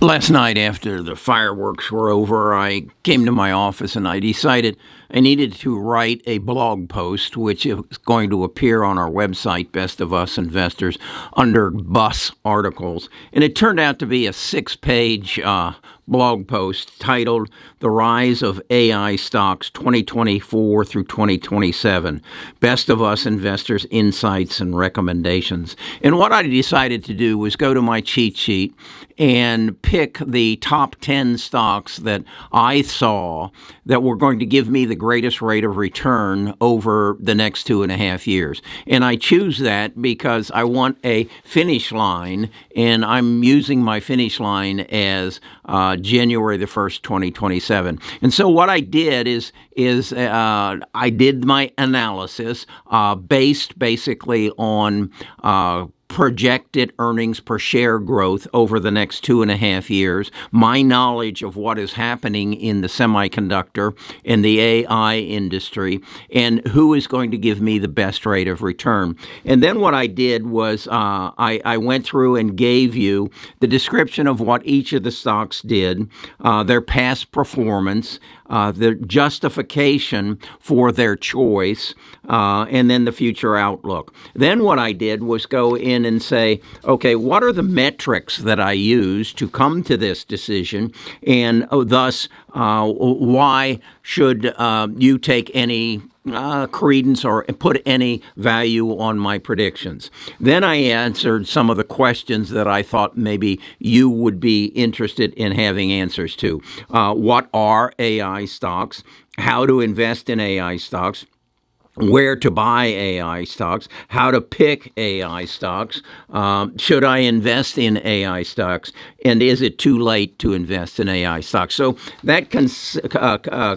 Last night, after the fireworks were over, I came to my office and I decided I needed to write a blog post, which is going to appear on our website, Best of Us Investors, under Bus Articles. And it turned out to be a 6-page blog post titled The Rise of AI Stocks 2024 through 2027, Best of Us Investors Insights and Recommendations. And what I decided to do was go to my cheat sheet and pick the top 10 stocks that I saw that were going to give me the greatest rate of return over the next 2.5 years. And I choose that because I want a finish line, and I'm using my finish line as January the 1st, 2027. And so what I did is I did my analysis based basically on projected earnings per share growth over the next 2.5 years, my knowledge of what is happening in the semiconductor and the AI industry, and who is going to give me the best rate of return. And then what I did was I went through and gave you the description of what each of the stocks did, their past performance, the justification for their choice, and then the future outlook. Then what I did was go in and say, okay, what are the metrics that I use to come to this decision, and thus why should you take any credence or put any value on my predictions? Then I answered some of the questions that I thought maybe you would be interested in having answers to. What are AI stocks? How to invest in AI stocks? Where to buy AI stocks, how to pick AI stocks, should I invest in AI stocks, and is it too late to invest in AI stocks? So that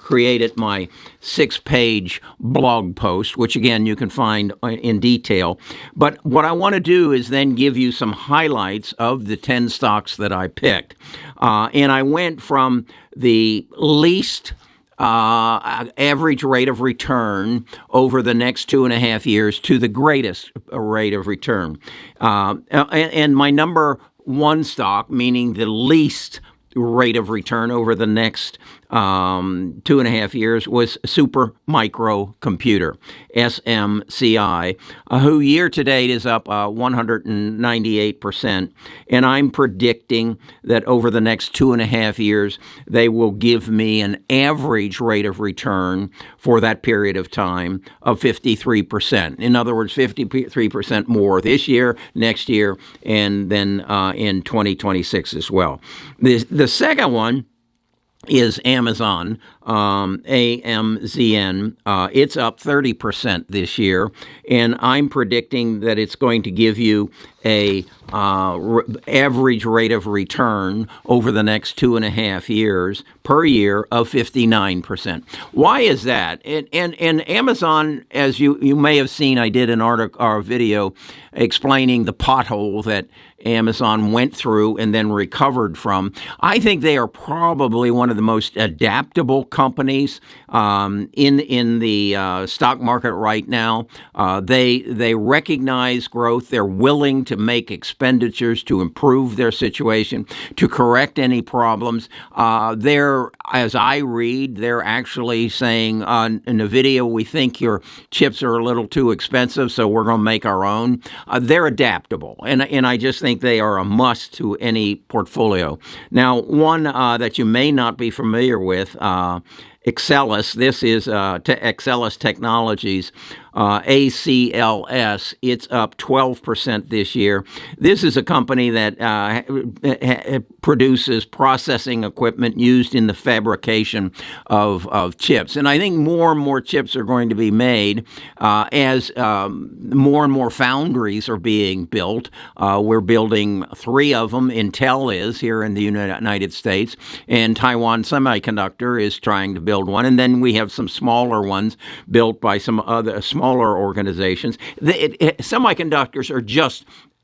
created my 6-page blog post, which again you can find in detail. But what I want to do is then give you some highlights of the 10 stocks that I picked. And I went from the least average rate of return over the next 2.5 years to the greatest rate of return. And my number one stock, meaning the least rate of return over the next 2.5 years, was Super Micro Computer, SMCI, who year to date is up 198%. And I'm predicting that over the next 2.5 years, they will give me an average rate of return for that period of time of 53%. In other words, 53% more this year, next year, and then in 2026 as well. The second one is Amazon, AMZN. It's up 30% this year, and I'm predicting that it's going to give you a average rate of return over the next 2.5 years per year of 59%. Why is that? And Amazon, as you may have seen, I did an article or video explaining the pothole that Amazon went through and then recovered from. I think they are probably one of the most adaptable companies in the stock market right now. They recognize growth. They're willing to make expenditures to improve their situation, to correct any problems. As I read, they're actually saying in the video, we think your chips are a little too expensive, so we're going to make our own. They're adaptable, and I just think they are a must to any portfolio. Now, one that you may not be familiar with, Axcelis. This is Axcelis Technologies, ACLS. It's up 12% this year. This is a company that produces processing equipment used in the fabrication of chips. And I think more and more chips are going to be made as more and more foundries are being built. We're building 3 of them. Intel is here in the United States, and Taiwan Semiconductor is trying to build one. And then we have some smaller ones built by some other smaller organizations. Semiconductors are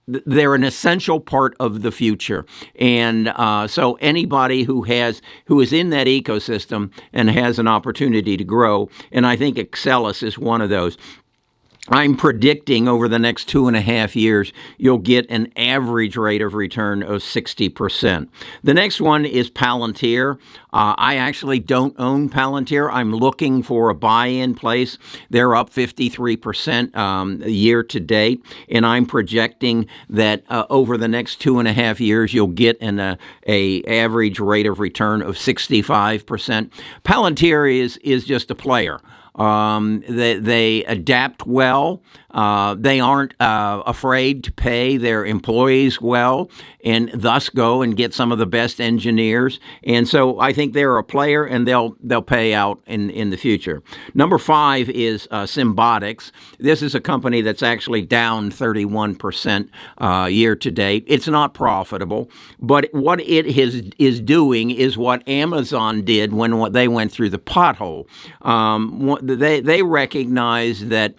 they're an essential part of the future, and so anybody who is in that ecosystem and has an opportunity to grow, and I think Axcelis is one of those. I'm predicting over the next 2.5 years, you'll get an average rate of return of 60%. The next one is Palantir. I actually don't own Palantir. I'm looking for a buy-in place. They're up 53% year to date, and I'm projecting that over the next 2.5 years, you'll get an average rate of return of 65%. Palantir is just a player. They adapt well. They aren't afraid to pay their employees well, and thus go and get some of the best engineers. And so I think they're a player, and they'll pay out in the future. Number 5 is Symbotics. This is a company that's actually down 31% year to date. It's not profitable, but what it is doing is what Amazon did when they went through the pothole. They recognize that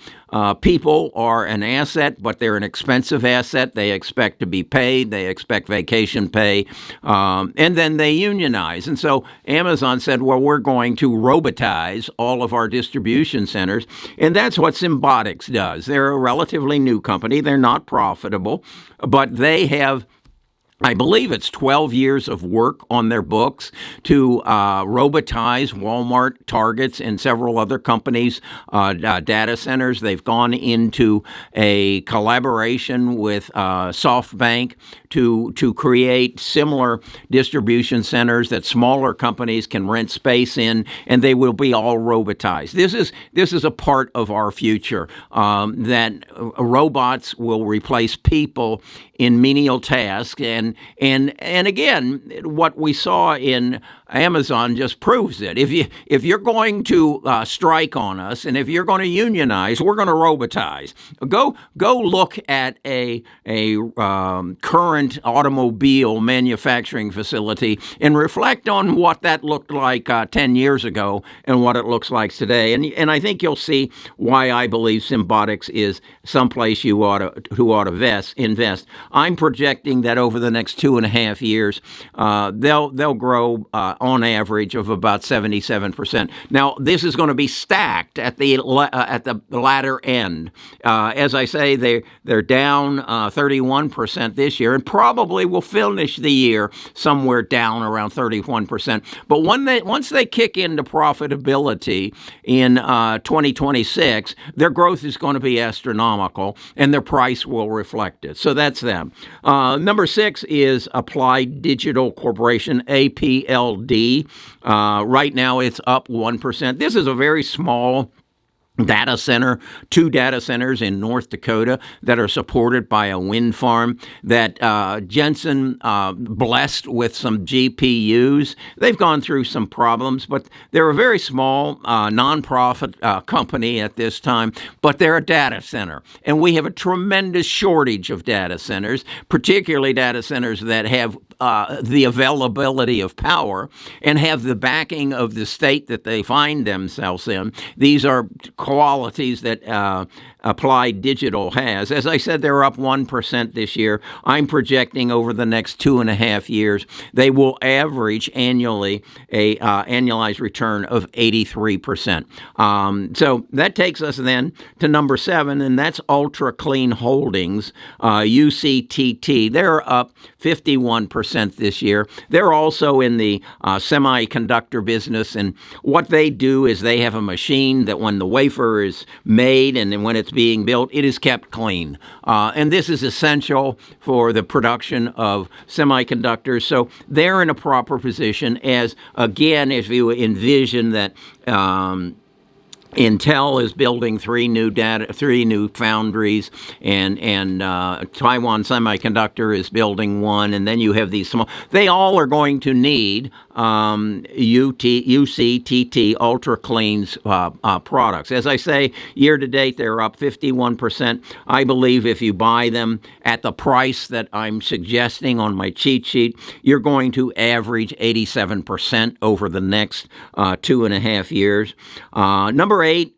people are an asset, but they're an expensive asset. They expect to be paid. They expect vacation pay. And then they unionize. And so Amazon said, well, we're going to robotize all of our distribution centers. And that's what Symbotics does. They're a relatively new company. They're not profitable, but they have, I believe it's 12 years of work on their books to robotize Walmart, Targets, and several other companies' data centers. They've gone into a collaboration with SoftBank to create similar distribution centers that smaller companies can rent space in, and they will be all robotized. This is a part of our future, that robots will replace people in menial tasks, and again, what we saw in Amazon just proves it. If you're going to strike on us, and if you're going to unionize, we're going to robotize. Go look at a current automobile manufacturing facility and reflect on what that looked like 10 years ago and what it looks like today. And I think you'll see why I believe Symbotics is someplace you ought to invest. I'm projecting that over the next 2.5 years, they'll grow on average of about 77%. Now, this is going to be stacked at the latter end. As I say, they're down 31% this year, and probably will finish the year somewhere down around 31%. But once they kick into profitability in 2026, their growth is going to be astronomical, and their price will reflect it. So that's them. Number 6 is Applied Digital Corporation, APLD. Right now, it's up 1%. This is a very small data center, 2 data centers in North Dakota that are supported by a wind farm that Jensen blessed with some GPUs. They've gone through some problems, but they're a very small nonprofit company at this time, but they're a data center. And we have a tremendous shortage of data centers, particularly data centers that have the availability of power and have the backing of the state that they find themselves in. These are qualities that Applied Digital has. As I said, they're up 1% this year. I'm projecting over the next 2.5 years, they will average annually a annualized return of 83%. So that takes us then to number 7, and that's Ultra Clean Holdings, UCTT. They're up 51% this year. They're also in the semiconductor business, and what they do is they have a machine that when the wafer is made and then when it's being built, it is kept clean. And this is essential for the production of semiconductors. So they're in a proper position as, again, if you envision that Intel is building 3 new foundries, and Taiwan Semiconductor is building 1, and then you have these small. They all are going to need UCTT Ultra Clean's products. As I say, year to date they're up 51%. I believe if you buy them at the price that I'm suggesting on my cheat sheet, you're going to average 87% over the next 2.5 years. Number rate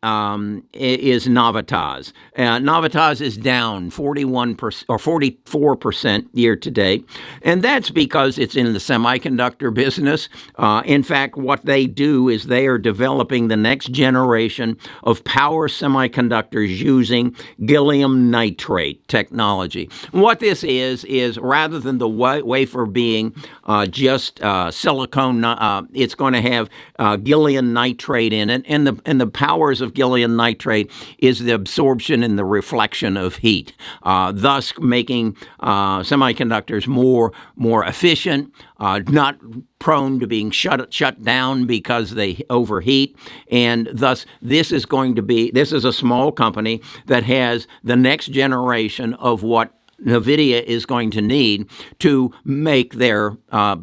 is Navitas. Navitas is down 41% or 44% year to date, and that's because it's in the semiconductor business. In fact, what they do is they are developing the next generation of power semiconductors using gallium nitrate technology. What this is rather than the wafer being just silicone, it's going to have gallium nitrate in it, and the powers of gallium nitrate is the absorption and the reflection of heat, thus making semiconductors more efficient, not prone to being shut down because they overheat, and thus this is a small company that has the next generation of what NVIDIA is going to need to make their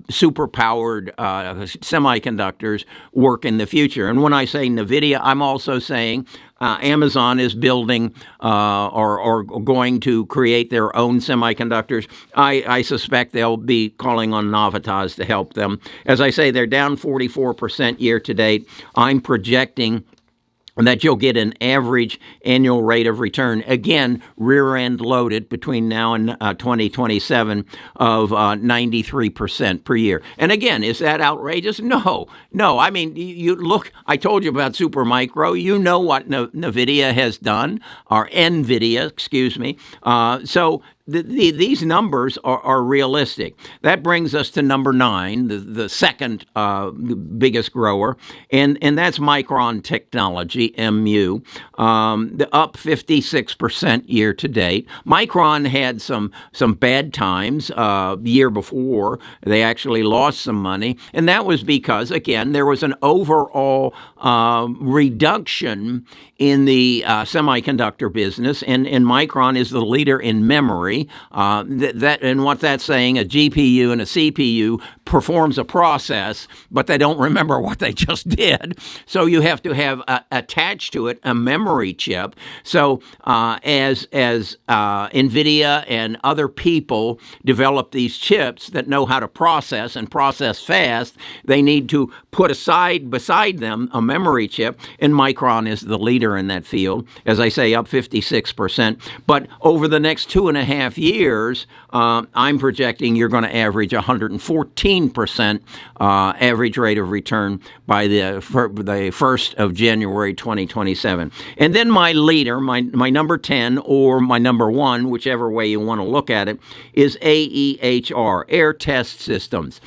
super-powered semiconductors work in the future. And when I say NVIDIA, I'm also saying Amazon is building or going to create their own semiconductors. I suspect they'll be calling on Navitas to help them. As I say, they're down 44% year to date. I'm projecting that you'll get an average annual rate of return, again, rear-end loaded between now and 2027 of 93% per year. And again, is that outrageous? No. I mean, you look, I told you about Supermicro. You know what NVIDIA has done, or NVIDIA, excuse me. So these numbers are realistic. That brings us to number 9, the second biggest grower, and that's Micron Technology, MU, up 56% year to date. Micron had some bad times the year before. They actually lost some money, and that was because, again, there was an overall reduction in the semiconductor business, and Micron is the leader in memory. And what that's saying, a GPU and a CPU performs a process, but they don't remember what they just did. So you have to have attached to it a memory chip. So as NVIDIA and other people develop these chips that know how to process and process fast, they need to put beside them a memory chip, and Micron is the leader in that field. As I say, up 56%. But over the next 2.5 years, I'm projecting you're going to average 114% average rate of return by the 1st of January 2027. And then my leader, my number 10 or my number 1, whichever way you want to look at it, is AEHR, Air Test Systems.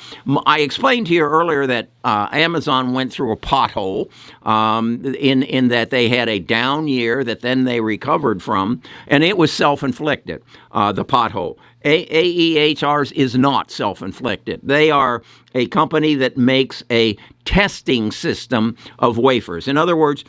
I explained to you earlier that Amazon went through a pothole in that they had a down year that then they recovered from, and it was self-inflicted, the pothole. AEHRs is not self-inflicted. They are a company that makes a testing system of wafers. In other words,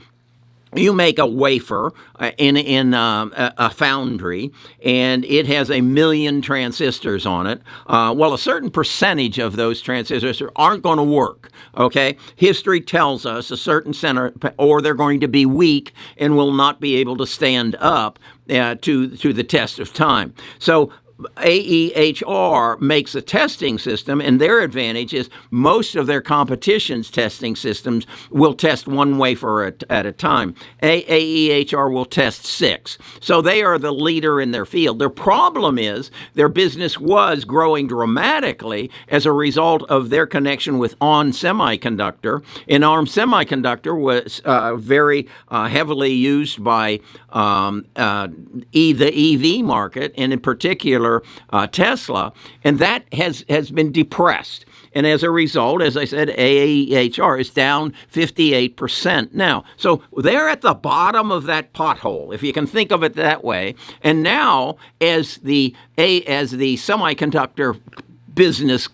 you make a wafer in a foundry, and it has 1 million transistors on it. Well, a certain percentage of those transistors aren't going to work, okay? History tells us a certain center, or they're going to be weak and will not be able to stand up to the test of time. So AEHR makes a testing system, and their advantage is most of their competition's testing systems will test one wafer at a time. AEHR will test 6. So they are the leader in their field. Their problem is their business was growing dramatically as a result of their connection with ARM Semiconductor. And ARM Semiconductor was very heavily used by the EV market, and in particular Tesla, and that has been depressed. And as a result, as I said, AEHR is down 58% now. So they're at the bottom of that pothole, if you can think of it that way. And now, as the semiconductor business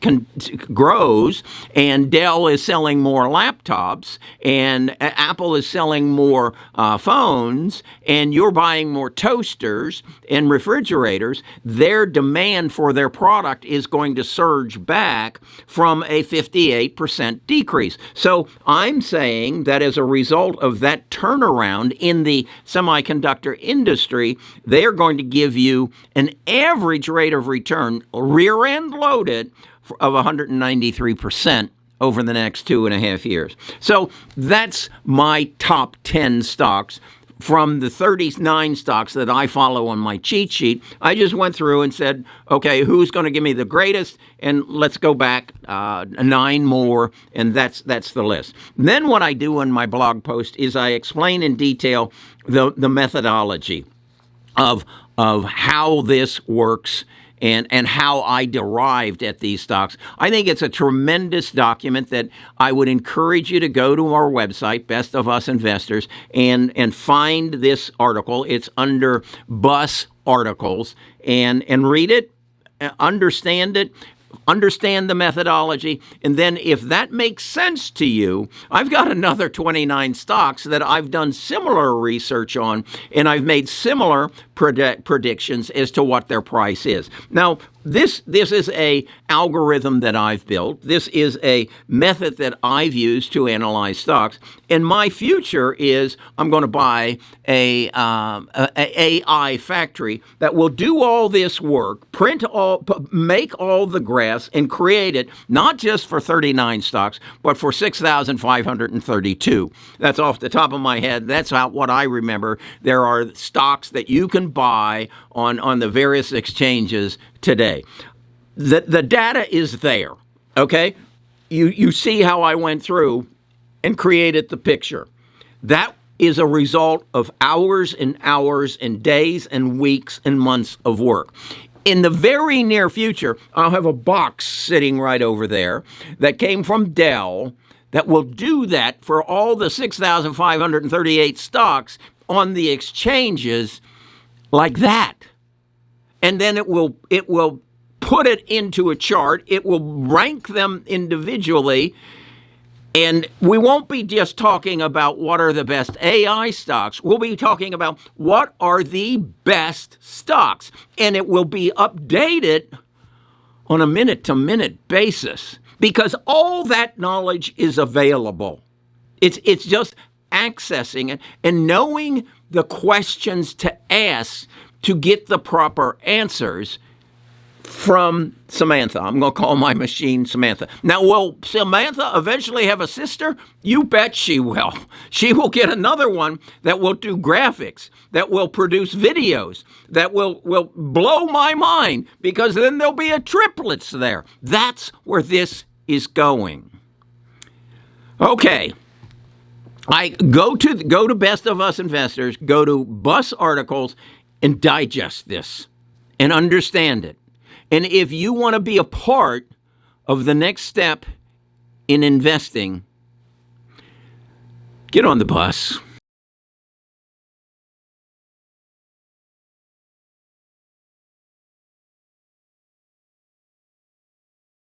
grows, and Dell is selling more laptops, and Apple is selling more phones, and you're buying more toasters and refrigerators, their demand for their product is going to surge back from a 58% decrease. So I'm saying that as a result of that turnaround in the semiconductor industry, they are going to give you an average rate of return, rear-end loaded, of 193% over the next 2.5 years. So that's my top 10 stocks from the 39 stocks that I follow on my cheat sheet. I just went through and said, okay, who's going to give me the greatest? And let's go back 9 more, and that's the list. Then what I do in my blog post is I explain in detail the methodology of how this works and how I derived at these stocks. I think it's a tremendous document that I would encourage you to go to our website, Best of Us Investors, and find this article. It's under Bus Articles, and read it, understand it, understand the methodology, and then if that makes sense to you, I've got another 29 stocks that I've done similar research on, and I've made similar predictions as to what their price is. Now, this is a algorithm that I've built. This is a method that I've used to analyze stocks. And my future is I'm going to buy a AI factory that will do all this work, make all the graphs, and create it not just for 39 stocks, but for 6,532. That's off the top of my head. That's what I remember. There are stocks that you can buy on the various exchanges today. The data is there, okay? You see how I went through and created the picture. That is a result of hours and hours and days and weeks and months of work. In the very near future, I'll have a box sitting right over there that came from Dell that will do that for all the 6,538 stocks on the exchanges like that. And then it will put it into a chart. It will rank them individually. And we won't be just talking about what are the best AI stocks. We'll be talking about what are the best stocks. And it will be updated on a minute-to-minute basis because all that knowledge is available. It's just accessing it and knowing the questions to ask to get the proper answers from Samantha. I'm going to call my machine Samantha. Now, will Samantha eventually have a sister? You bet she will. She will get another one that will do graphics, that will produce videos, that will blow my mind because then there'll be a triplets there. That's where this is going. Okay. I go to Best of Us Investors, go to Bus Articles, and digest this and understand it. And if you want to be a part of the next step in investing, get on the bus.